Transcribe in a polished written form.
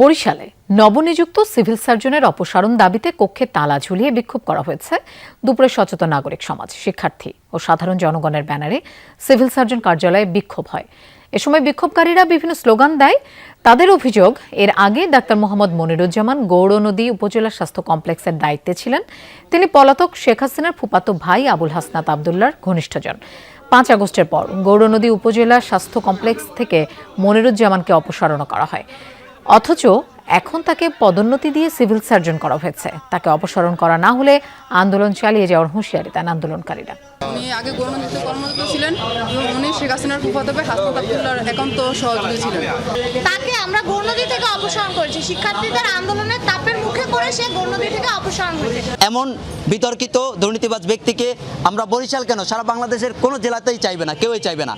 বরিশালে নবনিযুক্ত সিভিল সার্জনের অপসারণ দাবিতে কক্ষে তালা ঝুলিয়ে বিক্ষোভ করা হয়েছে। দুপুরে সচেতন নাগরিক সমাজ, শিক্ষার্থী ও সাধারণ জনগণের ব্যানারে সিভিল সার্জন কার্যালয়ে বিক্ষোভ হয়। এ সময় বিক্ষোভকারীরা বিভিন্ন স্লোগান দেয়। তাদের অভিযোগ, এর আগে ডাক্তার মোহাম্মদ মনিরুজ্জামান গৌরনদী উপজেলা স্বাস্থ্য কমপ্লেক্সের দায়িত্বে ছিলেন। তিনি পলাতক শেখ হাসিনার ফুফাতো ভাই আবুল হাসনাত আবদুল্লাহর ঘনিষ্ঠজন। 5 আগস্টের পর গৌরনদী উপজেলা স্বাস্থ্য কমপ্লেক্স থেকে মনিরুজ্জামানকে অপসারণ করা হয়, অথচ এখন তাকে পদোন্নতি দিয়ে সিভিল সার্জন করা হয়েছে। তাকে অপসারণ করা না হলে আন্দোলন চালিয়ে যাওয়ার হুঁশিয়ারি দেন আন্দোলনকারীরা। উনি আগে গৌরনদীতে কর্মরত ছিলেন এবং উনি শেখ হাসিনার ফুফাতো ভাই হাসনাত আবদুল্লাহর একান্ত সহযোগী ছিলেন। তাকে আমরা গৌরনদী থেকে অপসারণ করেছি। শিক্ষার্থীদের আন্দোলনের তাপের মুখে পড়ে সে গৌরনদী থেকে অপসারণ হয়েছে। এমন বিতর্কিত দুর্নীতিবাজ ব্যক্তিকে আমরা বরিশাল কেন, সারা বাংলাদেশের কোনো জেলাতেই চাইবে না, কেউই চাইবে না।